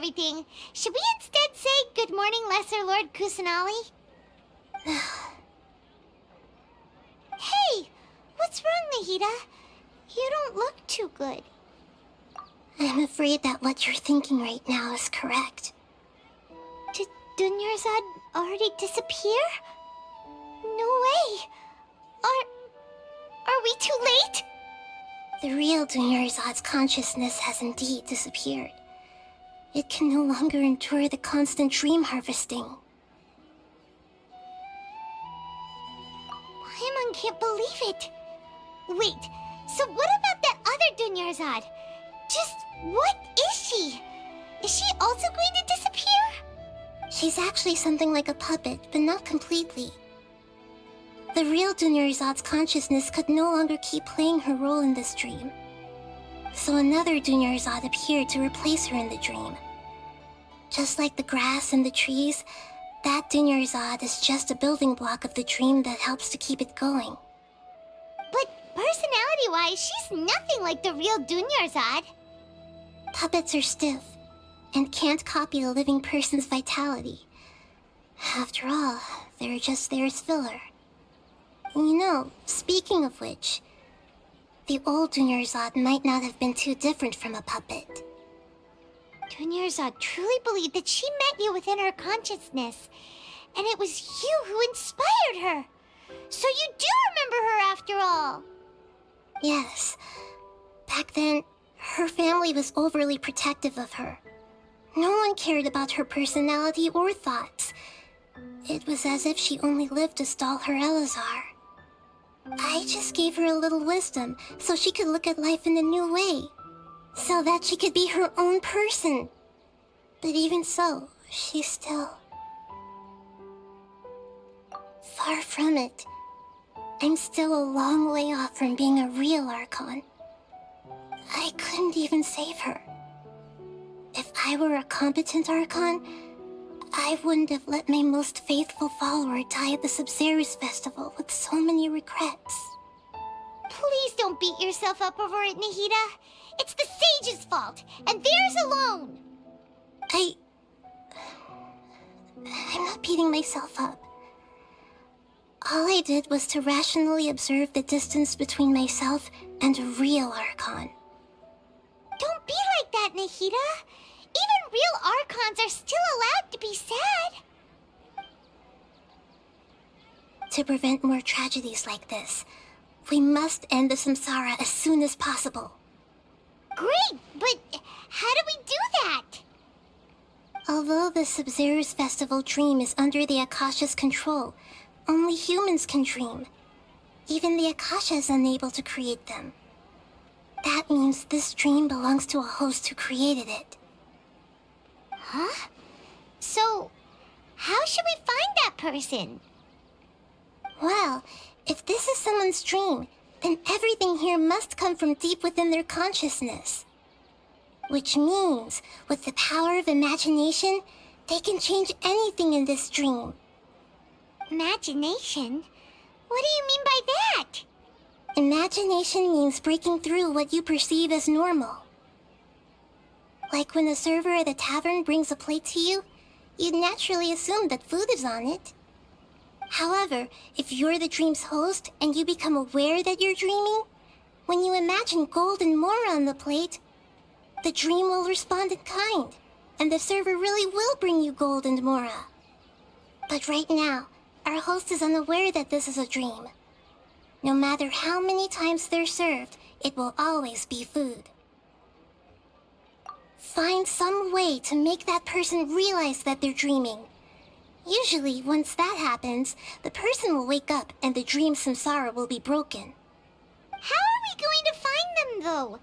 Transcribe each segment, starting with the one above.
everything, should we instead say good morning, Lesser Lord Kusanali? Hey, what's wrong, Nahida? You don't look too good. I'm afraid that what you're thinking right now is correct. Did Dunyarzad already disappear? No way. Are we too late? The real Dunyarzad's consciousness has indeed disappeared. It can no longer endure the constant dream harvesting. Paimon can't believe it. Wait, so what about that other Dunyarzad? Just what is she? Is she also going to disappear? She's actually something like a puppet, but not completely. The real Dunyarzad's consciousness could no longer keep playing her role in this dream. So another Dunyarzad appeared to replace her in the dream. Just like the grass and the trees, that Dunyarzad is just a building block of the dream that helps to keep it going. But personality-wise, she's nothing like the real Dunyarzad. Puppets are stiff, and can't copy a living person's vitality. After all, they're just there as filler. You know, speaking of which, the old Dunyarzad might not have been too different from a puppet. Dunyarzad truly believed that she met you within her consciousness, and it was you who inspired her. So you do remember her after all. Yes. Back then, her family was overly protective of her. No one cared about her personality or thoughts. It was as if she only lived to stall her Elazar. I just gave her a little wisdom so she could look at life in a new way. So that she could be her own person. But even so, she's still... far from it. I'm still a long way off from being a real Archon. I couldn't even save her. If I were a competent Archon, I wouldn't have let my most faithful follower die at the Sub-Zerus Festival with so many regrets. Please don't beat yourself up over it, Nahida. It's the sage's fault, and theirs alone. I'm not beating myself up. All I did was to rationally observe the distance between myself and a real Archon. Don't be like that, Nahida. Even real Archons are still allowed to be sad. To prevent more tragedies like this, we must end the samsara as soon as possible. Great, but how do we do that? Although the Sub-Zerus Festival dream is under the Akasha's control, only humans can dream. Even the Akasha is unable to create them. That means this dream belongs to a host who created it. Huh? So, how should we find that person? Well, if this is someone's dream, then everything here must come from deep within their consciousness. Which means, with the power of imagination, they can change anything in this dream. Imagination? What do you mean by that? Imagination means breaking through what you perceive as normal. Like when the server at the tavern brings a plate to you, you'd naturally assume that food is on it. However, if you're the dream's host and you become aware that you're dreaming, when you imagine gold and more on the plate, the dream will respond in kind, and the server really will bring you gold and mora. But right now, our host is unaware that this is a dream. No matter how many times they're served, it will always be food. Find some way to make that person realize that they're dreaming. Usually, once that happens, the person will wake up and the dream samsara will be broken. How are we going to find them, though?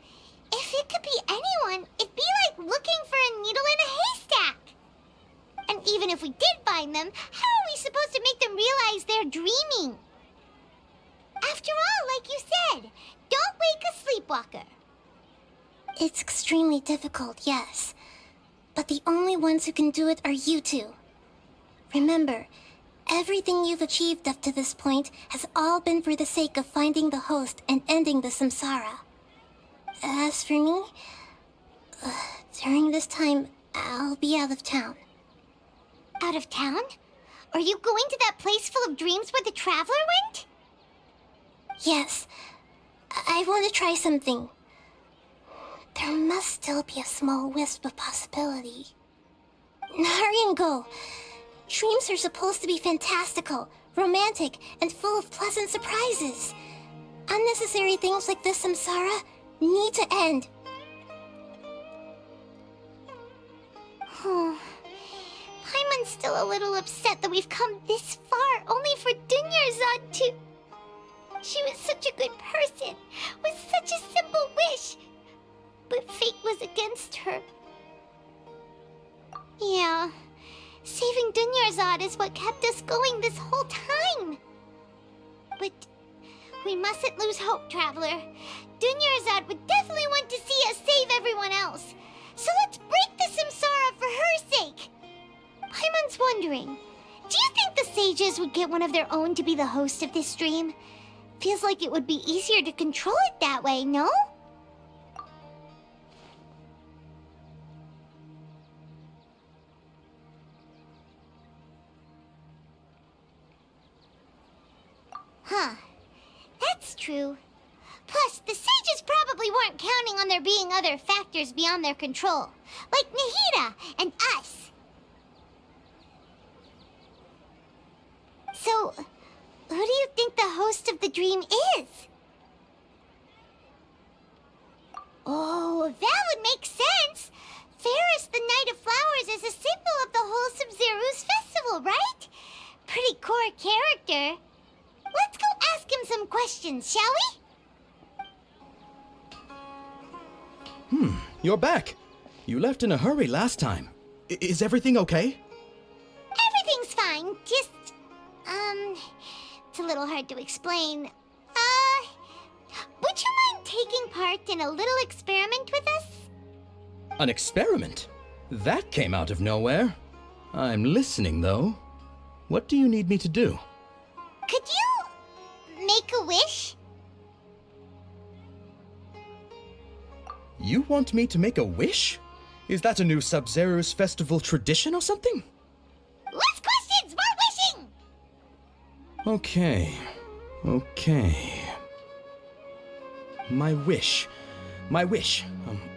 If it could be anyone, it'd be like looking for a needle in a haystack. And even if we did find them, how are we supposed to make them realize they're dreaming? After all, like you said, don't wake a sleepwalker. It's extremely difficult, yes. But the only ones who can do it are you two. Remember, everything you've achieved up to this point has all been for the sake of finding the host and ending the samsara. As for me, during this time, I'll be out of town. Out of town? Are you going to that place full of dreams where the Traveler went? Yes. I want to try something. There must still be a small wisp of possibility. Hurry and go. Dreams are supposed to be fantastical, romantic, and full of pleasant surprises. Unnecessary things like this samsara need to end. Paimon's still a little upset that we've come this far only for Dunyarzad to... She was such a good person, with such a simple wish. But fate was against her. Yeah, saving Dunyarzad is what kept us going this whole time. But we mustn't lose hope, Traveler. Dunyarzad would definitely want to see us save everyone else. So let's break the samsara for her sake. Paimon's wondering, do you think the sages would get one of their own to be the host of this dream? Feels like it would be easier to control it that way, no? Huh. That's true. Plus, the sages probably weren't counting on there being other factors beyond their control, like Nahida and us. So, who do you think the host of the dream is? Oh, that would make sense. Ferris, the Knight of Flowers, is a symbol of the whole Sub-Zero's festival, right? Pretty core character. Let's go ask him some questions, shall we? You're back. You left in a hurry last time. Is everything okay? Everything's fine, just, it's a little hard to explain. Would you mind taking part in a little experiment with us? An experiment? That came out of nowhere. I'm listening, though. What do you need me to do? Could you make a wish? You want me to make a wish? Is that a new Sub-Zero's festival tradition or something? Less questions, more wishing! Okay. My wish.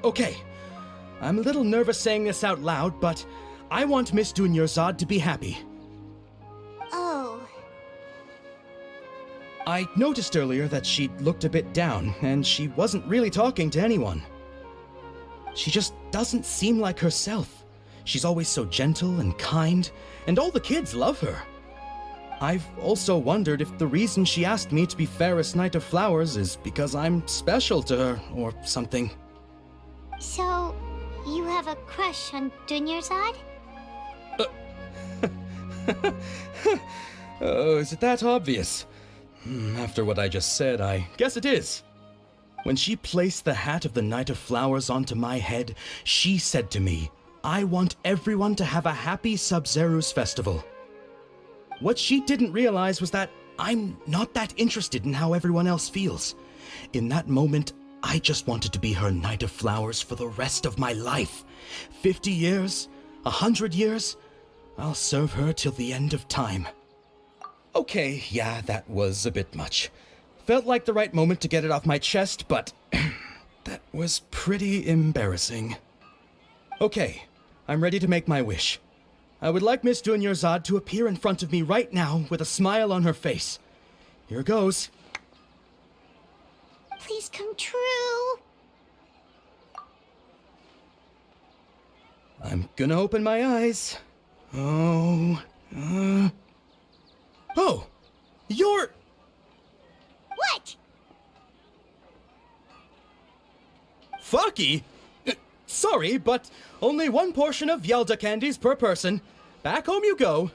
Okay. I'm a little nervous saying this out loud, but I want Miss Dunyarzad to be happy. Oh. I noticed earlier that she looked a bit down, and she wasn't really talking to anyone. She just doesn't seem like herself. She's always so gentle and kind, and all the kids love her. I've also wondered if the reason she asked me to be Fairest Knight of Flowers is because I'm special to her, or something. So, you have a crush on Dunyarzad? Oh, is it that obvious? After what I just said, I guess it is. When she placed the hat of the Knight of Flowers onto my head, she said to me, I want everyone to have a happy Sub-Zero's festival. What she didn't realize was that I'm not that interested in how everyone else feels. In that moment, I just wanted to be her Knight of Flowers for the rest of my life. 50 years, 100 years, I'll serve her till the end of time. Okay, yeah, that was a bit much. Felt like the right moment to get it off my chest, but that was pretty embarrassing. Okay, I'm ready to make my wish. I would like Miss Dunyarzad to appear in front of me right now with a smile on her face. Here goes. Please come true. I'm gonna open my eyes. Oh, you're... What? Fucky? Sorry, but only one portion of Yelda candies per person. Back home you go.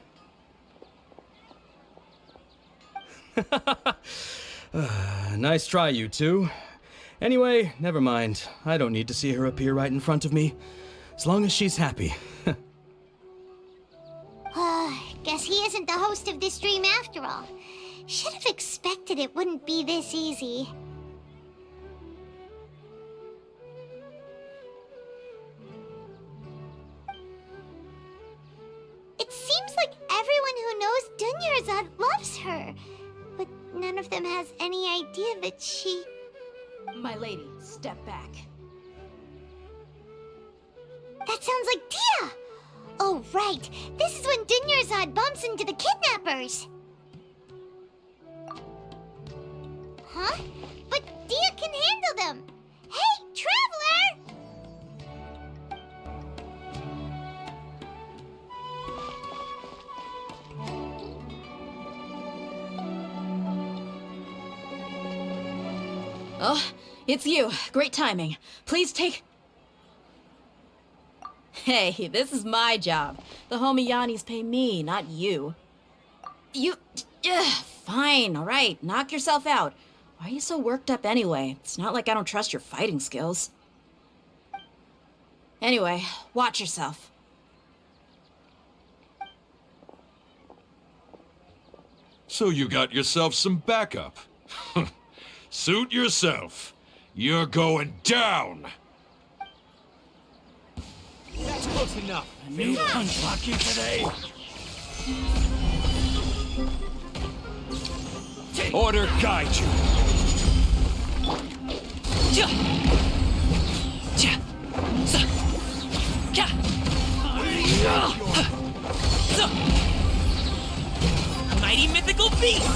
Nice try, you two. Anyway, never mind. I don't need to see her appear right in front of me. As long as she's happy. Guess he isn't the host of this dream after all. Should have expected it wouldn't be this easy. It seems like everyone who knows Dunyarzad loves her, but none of them has any idea that she... My lady, step back. That sounds like Dia! Oh, right. This is when Dunyarzad bumps into the kidnappers. Huh? But Dia can handle them. Hey, Traveler! Oh, it's you. Great timing. Please take... Hey, this is my job. The homie Yannis pay me, not you. You... fine, alright. Knock yourself out. Why are you so worked up anyway? It's not like I don't trust your fighting skills. Anyway, watch yourself. So you got yourself some backup. Suit yourself. You're going down! That's close enough. A new punch lucky today. Order guide you. Mighty mythical beast!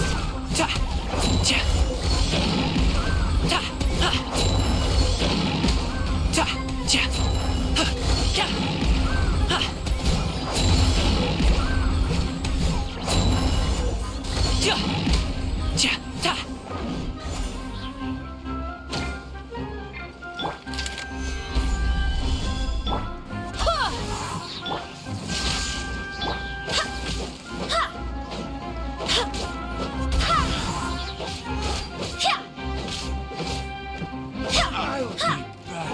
I'll be back.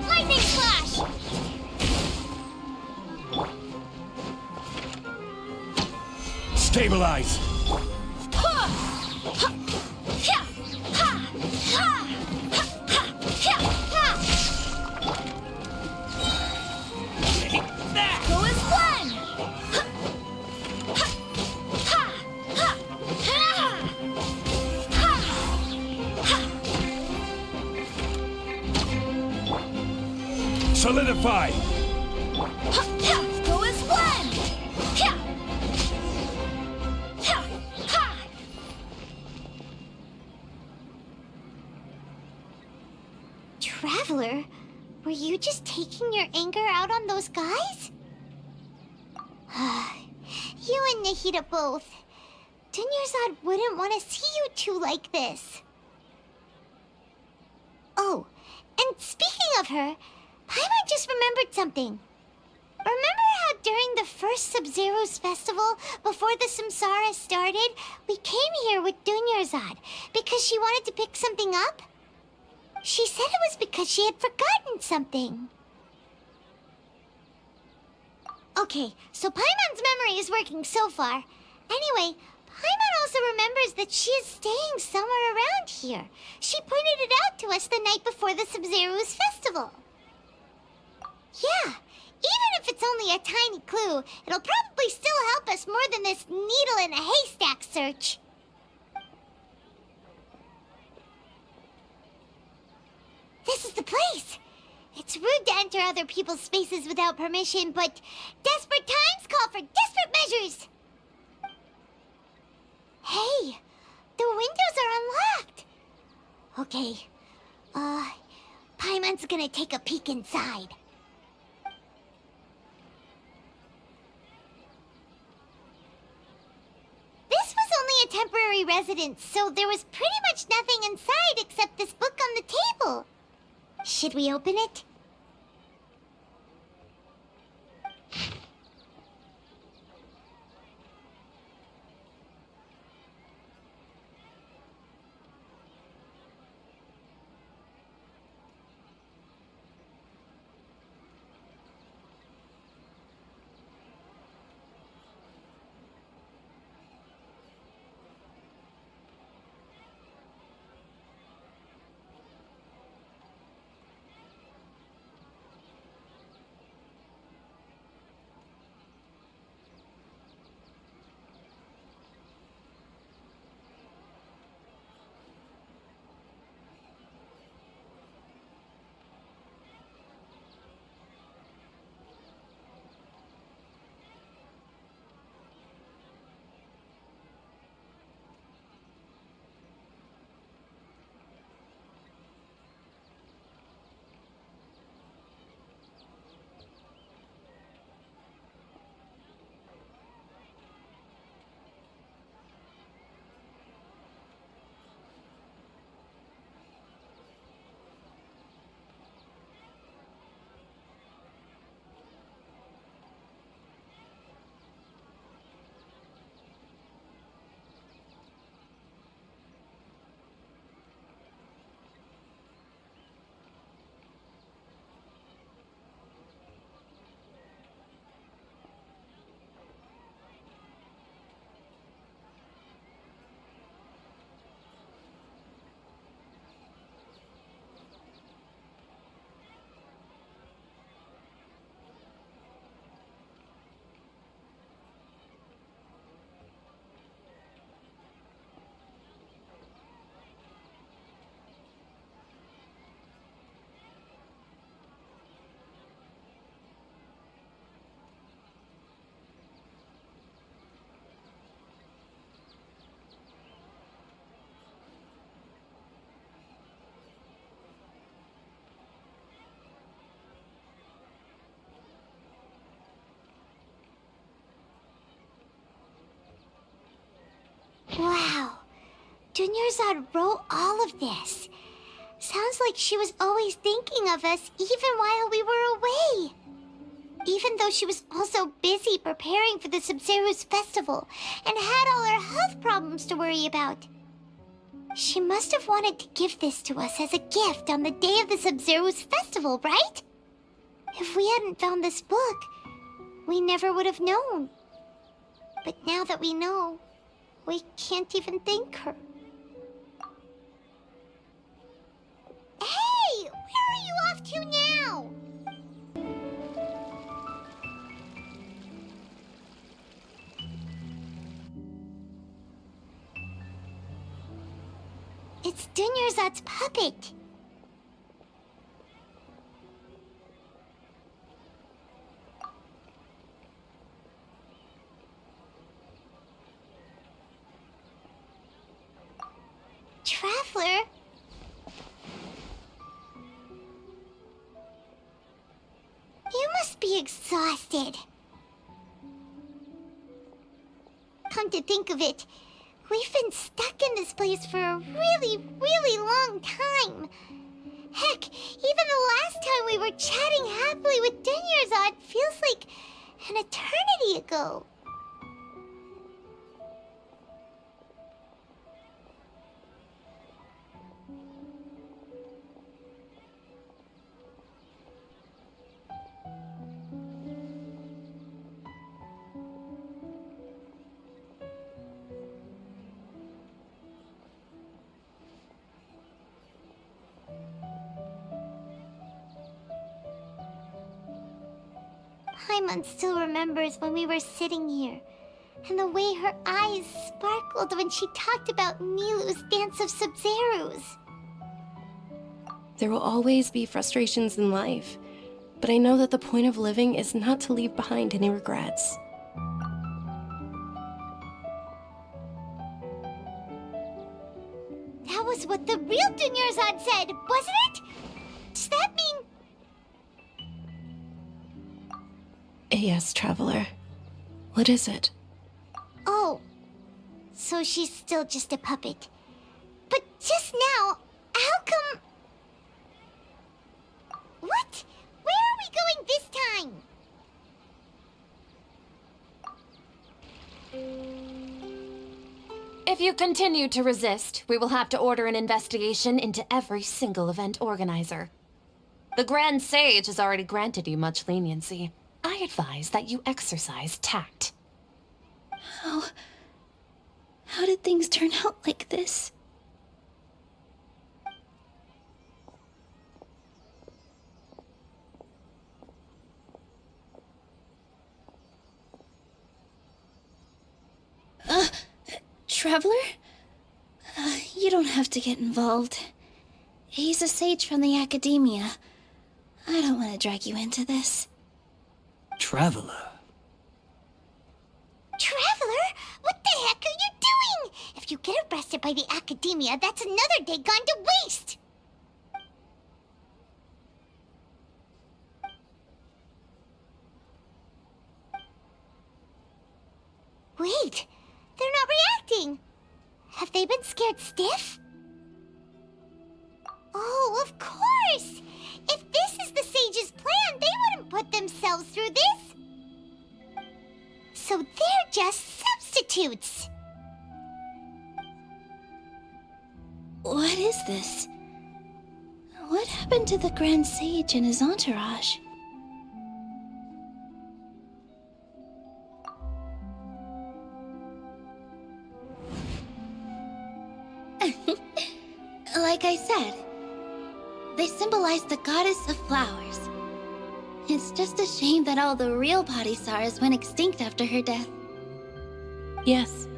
Lightning Slash! Stabilize. Go as one! Solidify. Go as one! Traveler, were you just taking your anger out on those guys? You and Nahida both. Dunyarzad wouldn't want to see you two like this. Oh, and speaking of her, Paimon just remembered something. Remember how during the first Sub-Zero's festival, before the Samsara started, we came here with Dunyarzad because she wanted to pick something up? She said it was because she had forgotten something. Okay, so Paimon's memory is working so far. Anyway, Paimon also remembers that she is staying somewhere around here. She pointed it out to us the night before the Sub-Zero's festival. Yeah, even if it's only a tiny clue, it'll probably still help us more than this needle in a haystack search. This is the place. It's rude to enter other people's spaces without permission, but desperate times call for desperate measures. Hey, the windows are unlocked. Okay, Paimon's gonna take a peek inside. This was only a temporary residence, so there was pretty much nothing inside except this book on the table. Should we open it? Dunyarzad wrote all of this. Sounds like she was always thinking of us even while we were away. Even though she was also busy preparing for the Sub-Zero's festival and had all her health problems to worry about. She must have wanted to give this to us as a gift on the day of the Sub-Zero's festival, right? If we hadn't found this book, we never would have known. But now that we know, we can't even thank her. Hey! Where are you off to now? It's Dunyarzad's puppet. Traveler? You must be exhausted. Come to think of it, we've been stuck in this place for a really, really long time. Heck, even the last time we were chatting happily with Dunyarzad feels like an eternity ago. Paimon still remembers when we were sitting here, and the way her eyes sparkled when she talked about Nilou's Dance of Sub-Zeros. There will always be frustrations in life, but I know that the point of living is not to leave behind any regrets. That was what the real Dunyarzad said, wasn't it? Does that mean... Yes, Traveler. What is it? Oh, so she's still just a puppet. But just now, how come... What? Where are we going this time? If you continue to resist, we will have to order an investigation into every single event organizer. The Grand Sage has already granted you much leniency. I advise that you exercise tact. How did things turn out like this? Traveler? You don't have to get involved. He's a sage from the academia. I don't want to drag you into this. Traveler. Traveler? What the heck are you doing? If you get arrested by the academia, that's another day gone to waste! Wait, they're not reacting. Have they been scared stiff? Oh, of course! If this is the sage's plan, they wouldn't put themselves through this. So they're just substitutes. What is this? What happened to the Grand Sage and his entourage? Like I said, they symbolize the goddess of flowers. It's just a shame that all the real Padisaras went extinct after her death. Yes.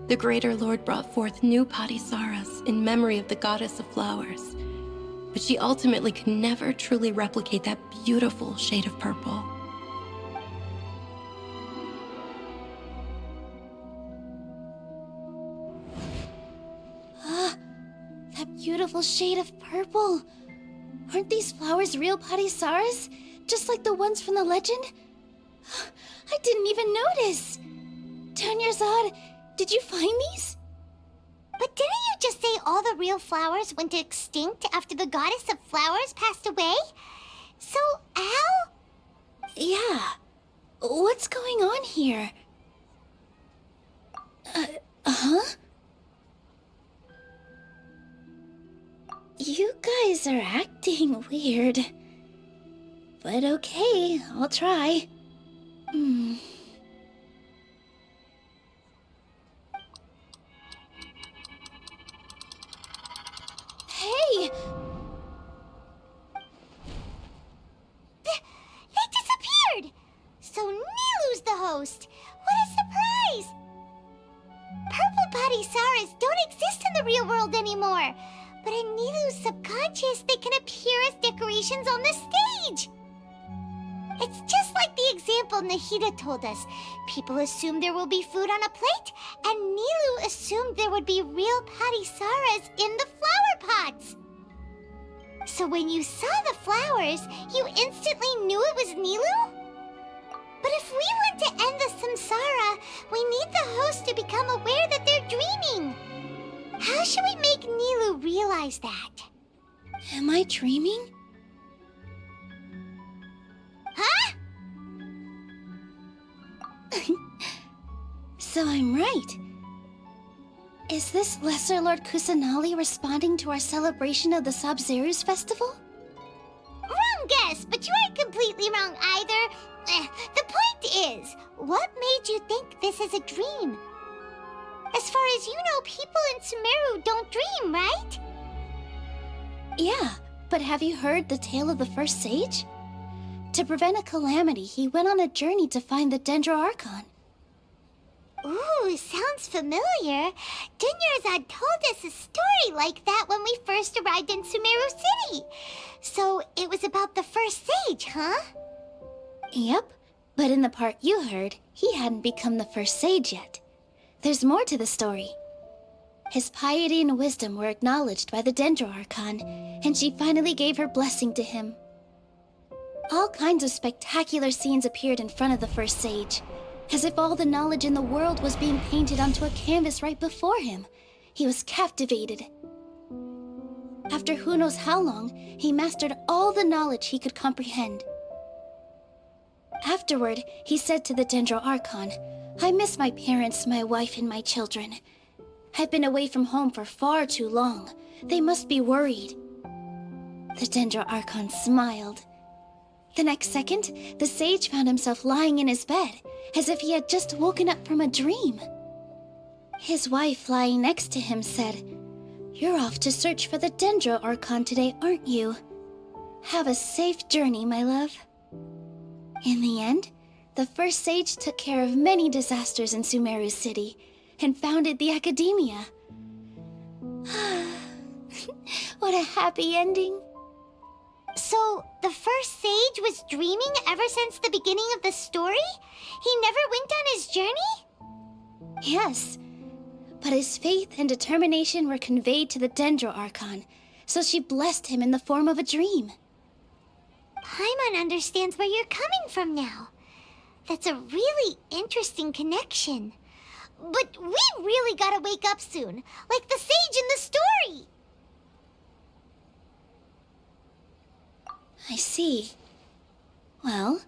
The Greater Lord brought forth new Padisaras in memory of the goddess of flowers. But she ultimately could never truly replicate that beautiful shade of purple. That beautiful shade of purple. Aren't these flowers real Padisaras? Just like the ones from the legend? I didn't even notice. Dunyarzad, did you find these? But didn't you just say all the real flowers went extinct after the goddess of flowers passed away? So, how? Yeah. What's going on here? Huh? You guys are acting weird. But okay, I'll try. Hey! They disappeared! So Nilu's the host! What a surprise! Purple Padisaras don't exist in the real world anymore, but in Nilu's subconscious, they can appear as decorations on the stage! It's just like the example Nahida told us. People assume there will be food on a plate, and Nilu assumed there would be real Padisaras in the flower pots. So when you saw the flowers, you instantly knew it was Nilu? But if we want to end the samsara, we need the host to become aware that they're dreaming. How should we make Nilu realize that? Am I dreaming? Huh? So I'm right. Is this Lesser Lord Kusanali responding to our celebration of the Sub-Zeru's festival? Wrong guess, but you aren't completely wrong either. The point is, what made you think this is a dream? As far as you know, people in Sumeru don't dream, right? Yeah, but have you heard the tale of the first sage? To prevent a calamity, he went on a journey to find the Dendro Archon. Ooh, sounds familiar. Dunyarzad told us a story like that when we first arrived in Sumeru City. So it was about the first sage, huh? Yep, but in the part you heard, he hadn't become the first sage yet. There's more to the story. His piety and wisdom were acknowledged by the Dendro Archon, and she finally gave her blessing to him. All kinds of spectacular scenes appeared in front of the first sage, as if all the knowledge in the world was being painted onto a canvas right before him. He was captivated. After who knows how long, he mastered all the knowledge he could comprehend. Afterward, he said to the Dendro Archon, "I miss my parents, my wife, and my children. I've been away from home for far too long. They must be worried." The Dendro Archon smiled. The next second, the sage found himself lying in his bed, as if he had just woken up from a dream. His wife, lying next to him, said, "You're off to search for the Dendro Archon today, aren't you? Have a safe journey, my love." In the end, the first sage took care of many disasters in Sumeru City and founded the Academia. What a happy ending. So, the first sage was dreaming ever since the beginning of the story? He never went on his journey? Yes, but his faith and determination were conveyed to the Dendro Archon, so she blessed him in the form of a dream. Paimon understands where you're coming from now. That's a really interesting connection. But we really gotta wake up soon, like the sage in the story. I see. Well,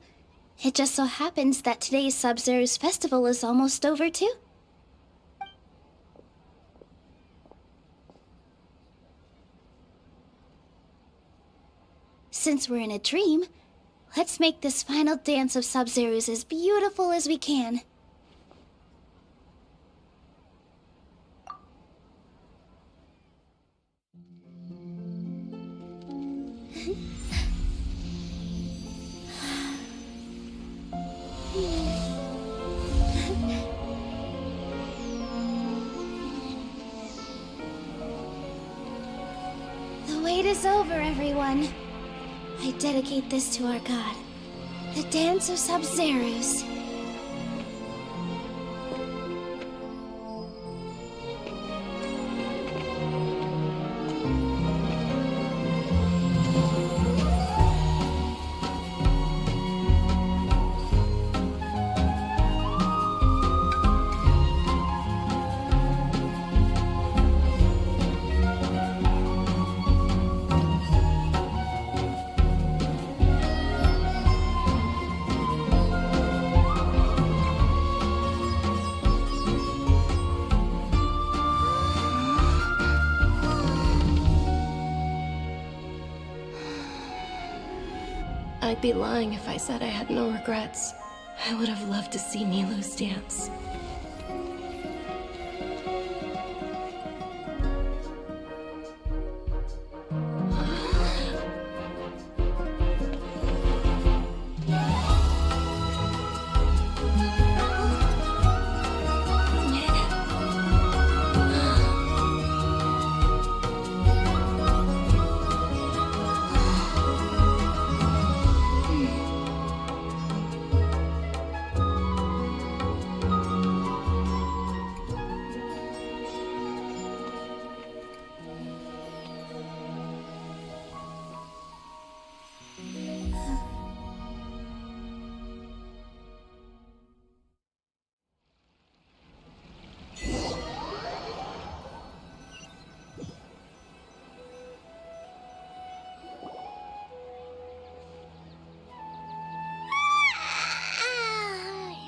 it just so happens that today's Sub-Zeru's festival is almost over too. Since we're in a dream, let's make this final dance of Sub-Zeru's as beautiful as we can. The wait is over, everyone. I dedicate this to our god, the Dance of Sub-Zerus. I'd be lying if I said I had no regrets. I would have loved to see Nilou's dance.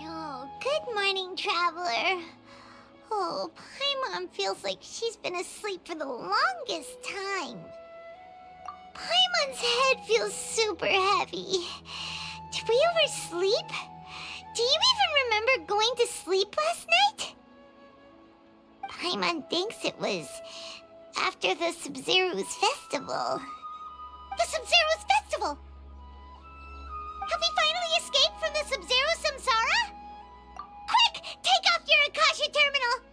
Oh, good morning, traveler. Oh, Paimon feels like she's been asleep for the longest time. Paimon's head feels super heavy. Did we oversleep? Do you even remember going to sleep last night? Paimon thinks it was after the Sub-Zero's festival. The Sub-Zero's festival! Have we finally escaped from the Sub-Zero Samsara? Quick! Take off your Akasha terminal!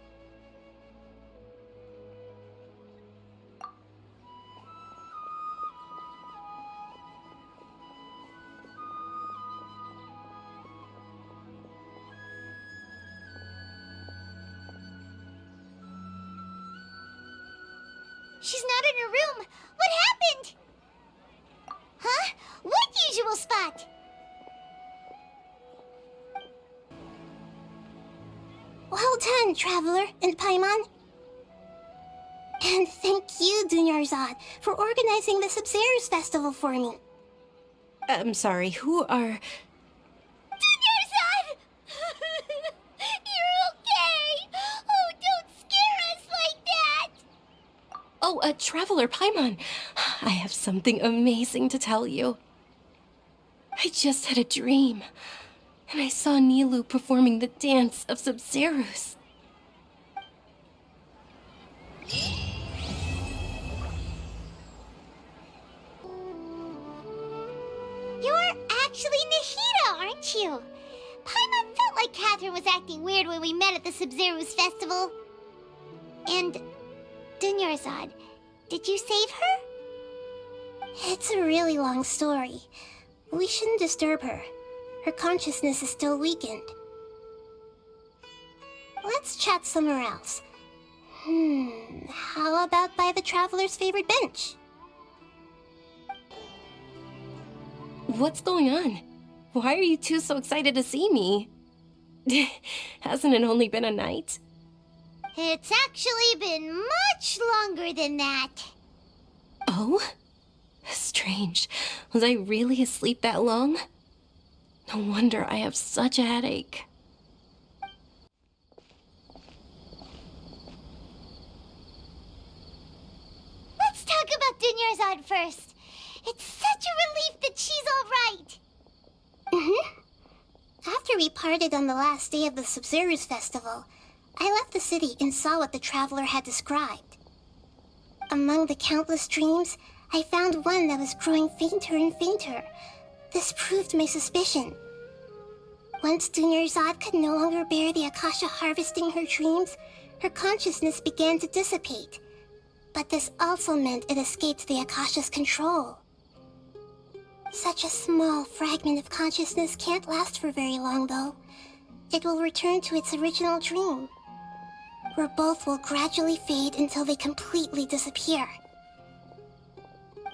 She's not in her room. What happened? Huh? What usual spot? Well done, Traveler and Paimon. And thank you, Dunyarzad, for organizing the Sub-Zero's festival for me. I'm sorry, who are... Dunyarzad! You're okay! Oh, don't scare us like that! Oh, Traveler Paimon. I have something amazing to tell you. I just had a dream, and I saw Nilou performing the dance of Sub-Zeros. You're actually Nahida, aren't you? Paimon felt like Catherine was acting weird when we met at the Sub-Zero's festival. And Dunyarzad, did you save her? It's a really long story. We shouldn't disturb her. Her consciousness is still weakened. Let's chat somewhere else. How about by the Traveler's favorite bench? What's going on? Why are you two so excited to see me? Hasn't it only been a night? It's actually been much longer than that. Oh? Strange. Was I really asleep that long? No wonder I have such a headache. Let's talk about Dunyarzad first. It's such a relief that she's all right. After we parted on the last day of the Sub-Zero's festival, I left the city and saw what the Traveler had described. Among the countless dreams, I found one that was growing fainter and fainter. This proved my suspicion. Once Dunyarzad could no longer bear the Akasha harvesting her dreams, her consciousness began to dissipate. But this also meant it escaped the Akasha's control. Such a small fragment of consciousness can't last for very long, though. It will return to its original dream, where both will gradually fade until they completely disappear.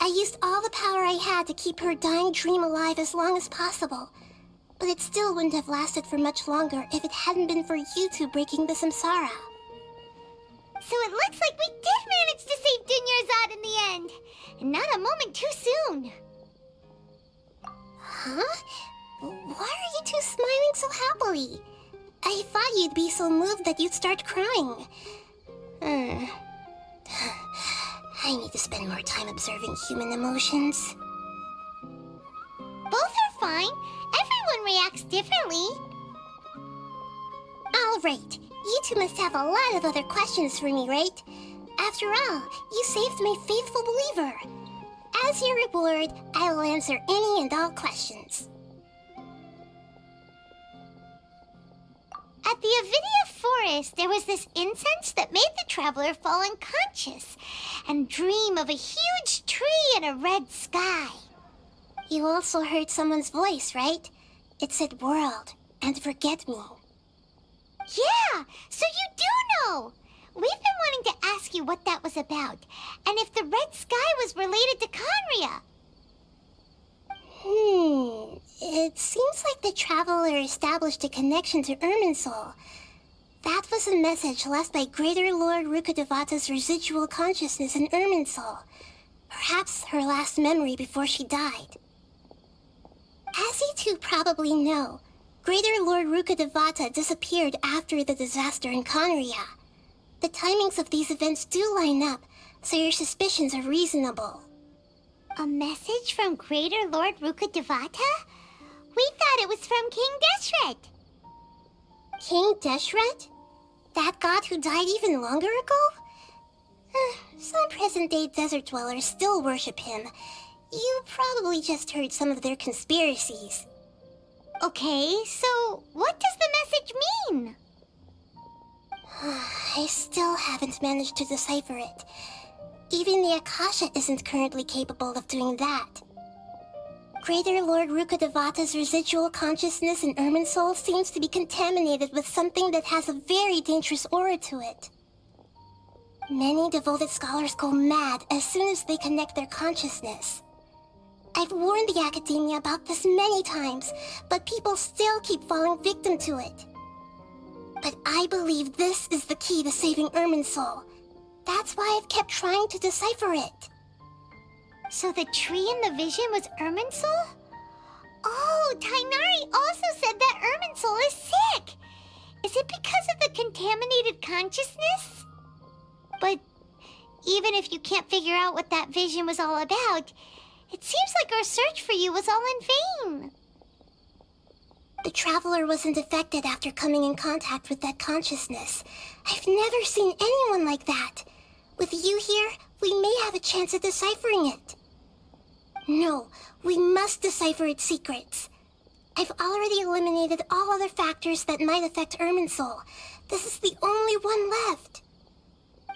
I used all the power I had to keep her dying dream alive as long as possible, but it still wouldn't have lasted for much longer if it hadn't been for you two breaking the samsara. So it looks like we did manage to save Dunyarzad in the end, and not a moment too soon. Huh? Why are you two smiling so happily? I thought you'd be so moved that you'd start crying. I need to spend more time observing human emotions. Both fine. Everyone reacts differently. All right, you two must have a lot of other questions for me, right? After all, you saved my faithful believer. As your reward, I will answer any and all questions. At the Avidia forest, there was this incense that made the traveler fall unconscious and dream of a huge tree and a red sky. You also heard someone's voice, right? It said world and forget me. Yeah, so you do know! We've been wanting to ask you what that was about, and if the red sky was related to Conria. It seems like the traveler established a connection to Irminsul. That was a message left by Greater Lord Rukkhadevata's residual consciousness in Irminsul. Perhaps her last memory before she died. As you two probably know, Greater Lord Rukkhadevata disappeared after the disaster in Conria. The timings of these events do line up, so your suspicions are reasonable. A message from Greater Lord Rukkhadevata? We thought it was from King Deshret. King Deshret? That god who died even longer ago? Some present-day desert dwellers still worship him. You probably just heard some of their conspiracies. Okay, so what does the message mean? I still haven't managed to decipher it. Even the Akasha isn't currently capable of doing that. Greater Lord Rukkhadevata's residual consciousness in Irminsul seems to be contaminated with something that has a very dangerous aura to it. Many devoted scholars go mad as soon as they connect their consciousness. I've warned the Academia about this many times, but people still keep falling victim to it. But I believe this is the key to saving Irminsul. That's why I've kept trying to decipher it. So the tree in the vision was Irminsul? Oh, Tainari also said that Irminsul is sick. Is it because of the contaminated consciousness? But even if you can't figure out what that vision was all about, it seems like our search for you was all in vain. The traveler wasn't affected after coming in contact with that consciousness. I've never seen anyone like that. With you here, we may have a chance at deciphering it. No, we must decipher its secrets. I've already eliminated all other factors that might affect Irminsul. This is the only one left.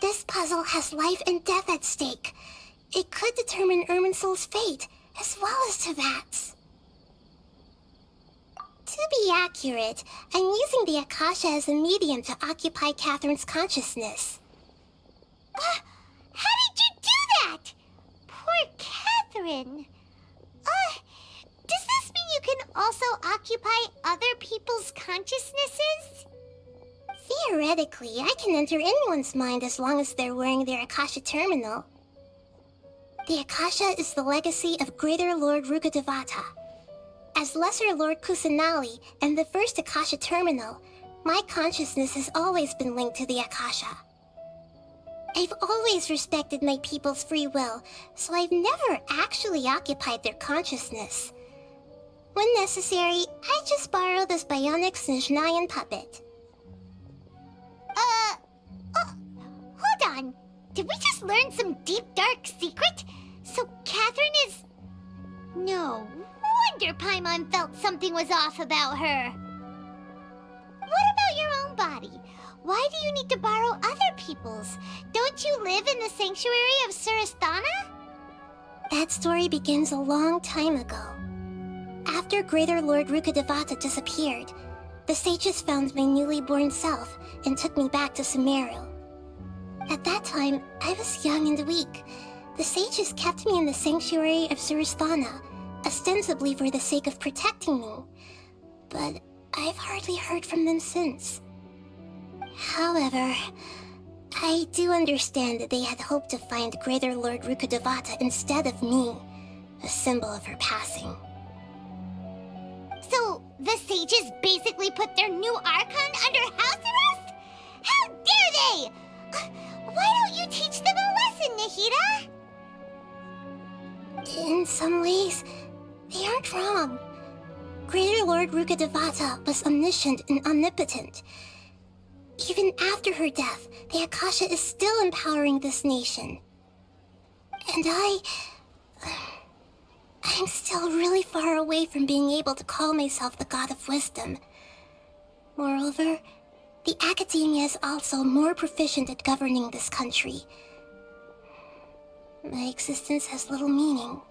This puzzle has life and death at stake. It could determine Irminsul's fate, as well as Tevat's. To be accurate, I'm using the Akasha as a medium to occupy Catherine's consciousness. How did you do that? Poor Catherine. Does this mean you can also occupy other people's consciousnesses? Theoretically, I can enter anyone's mind as long as they're wearing their Akasha terminal. The Akasha is the legacy of Greater Lord Rukkhadevata. As Lesser Lord Kusanali and the first Akasha terminal, my consciousness has always been linked to the Akasha. I've always respected my people's free will, so I've never actually occupied their consciousness. When necessary, I just borrow this bionic Snezhnayan puppet. Hold on. Did we just learn some deep, dark secret? So Catherine is... No wonder Paimon felt something was off about her. What about your own body? Why do you need to borrow other people's? Don't you live in the sanctuary of Surasthana? That story begins a long time ago. After Greater Lord Rukkhadevata disappeared, the sages found my newly born self and took me back to Sumeru. At that time, I was young and weak. The sages kept me in the sanctuary of Surasthana, ostensibly for the sake of protecting me. But I've hardly heard from them since. However, I do understand that they had hoped to find Greater Lord Rukkhadevata instead of me, a symbol of her passing. So, the sages basically put their new Archon under house arrest? How dare they! Why don't you teach them a lesson, Nahida? In some ways, they aren't wrong. Greater Lord Rukkhadevata was omniscient and omnipotent. Even after her death, the Akasha is still empowering this nation. And I'm still really far away from being able to call myself the God of Wisdom. Moreover, the Academia is also more proficient at governing this country. My existence has little meaning.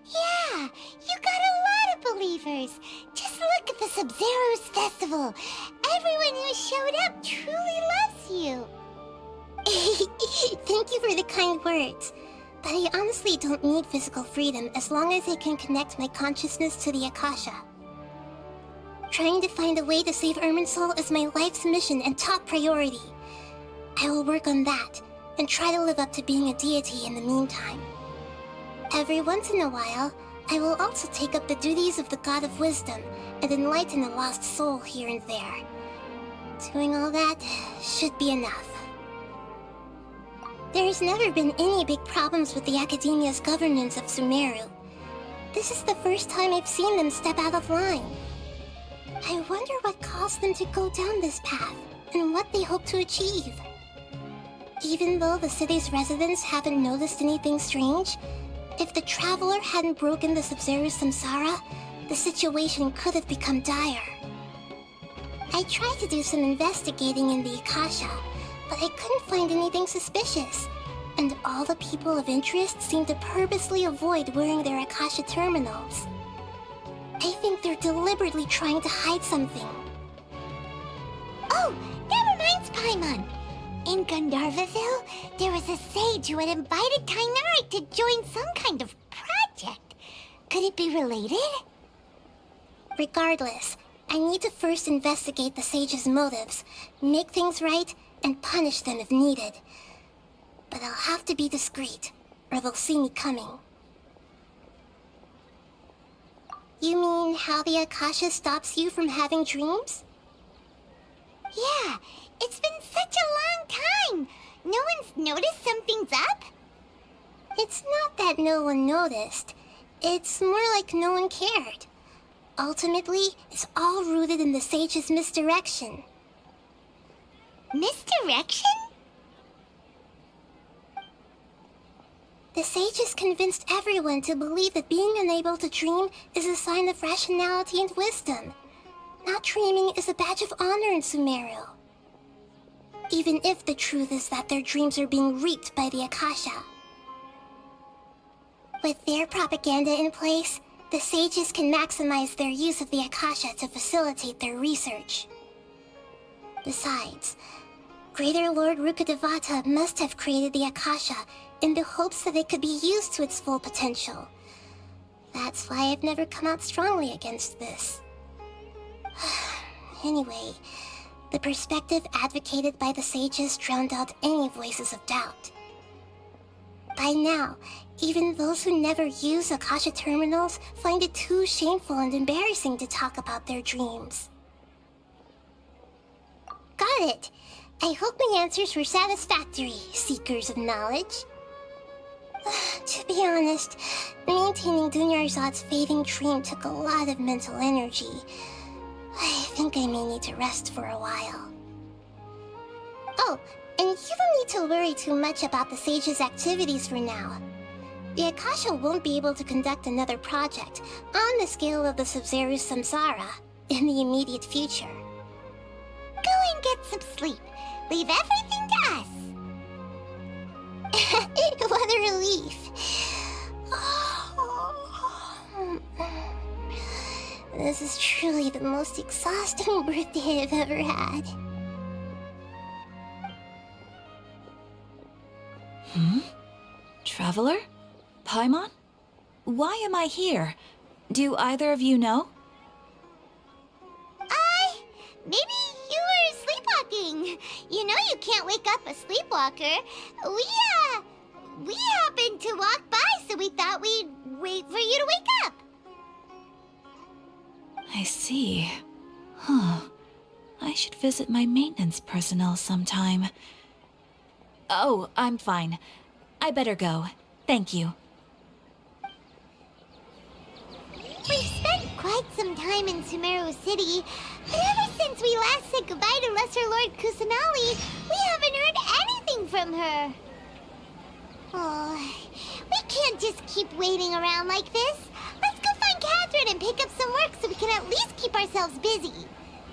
Yeah, you got a lot of believers. Just look at the Sub-Zero's festival. Everyone who showed up truly loves you. Thank you for the kind words. But I honestly don't need physical freedom as long as I can connect my consciousness to the Akasha. Trying to find a way to save Irminsul is my life's mission and top priority. I will work on that, and try to live up to being a deity in the meantime. Every once in a while, I will also take up the duties of the God of Wisdom and enlighten a lost soul here and there. Doing all that should be enough. There's never been any big problems with the Academia's governance of Sumeru. This is the first time I've seen them step out of line. I wonder what caused them to go down this path, and what they hope to achieve. Even though the city's residents haven't noticed anything strange, if the Traveler hadn't broken the Sub-Zero's samsara, the situation could have become dire. I tried to do some investigating in the Akasha, but I couldn't find anything suspicious, and all the people of interest seemed to purposely avoid wearing their Akasha terminals. I think they're deliberately trying to hide something. Oh, that reminds Paimon. In Gandharvaville, there was a sage who had invited Kainari to join some kind of project. Could it be related? Regardless, I need to first investigate the sage's motives, make things right, and punish them if needed. But I'll have to be discreet, or they'll see me coming. You mean how the Akasha stops you from having dreams? Yeah, it's been such a long time. No one's noticed something's up? It's not that no one noticed. It's more like no one cared. Ultimately, it's all rooted in the sage's misdirection. Misdirection? The sage has convinced everyone to believe that being unable to dream is a sign of rationality and wisdom. Not dreaming is a badge of honor in Sumeru. Even if the truth is that their dreams are being reaped by the Akasha. With their propaganda in place, the sages can maximize their use of the Akasha to facilitate their research. Besides, Greater Lord Rukkhadevata must have created the Akasha in the hopes that it could be used to its full potential. That's why I've never come out strongly against this. Anyway, the perspective advocated by the sages drowned out any voices of doubt. By now, even those who never use Akasha terminals find it too shameful and embarrassing to talk about their dreams. Got it! I hope my answers were satisfactory, seekers of knowledge. To be honest, maintaining Dunyarzad's fading dream took a lot of mental energy. I think I may need to rest for a while. Oh, and you don't need to worry too much about the sage's activities for now. The Akasha won't be able to conduct another project on the scale of the Sub-Zero's samsara in the immediate future. Go and get some sleep. Leave everything to us. What a relief. This is truly the most exhausting birthday I've ever had. Traveler? Paimon? Why am I here? Do either of you know? Maybe you were sleepwalking. You know you can't wake up a sleepwalker. We happened to walk by, so we thought we'd wait for you to wake up. I see. Huh. I should visit my maintenance personnel sometime. Oh, I'm fine. I better go. Thank you. We've some time in Sumeru City, but ever since we last said goodbye to Lesser Lord Kusanali, we haven't heard anything from her. Oh, we can't just keep waiting around like this. Let's go find Catherine and pick up some work so we can at least keep ourselves busy.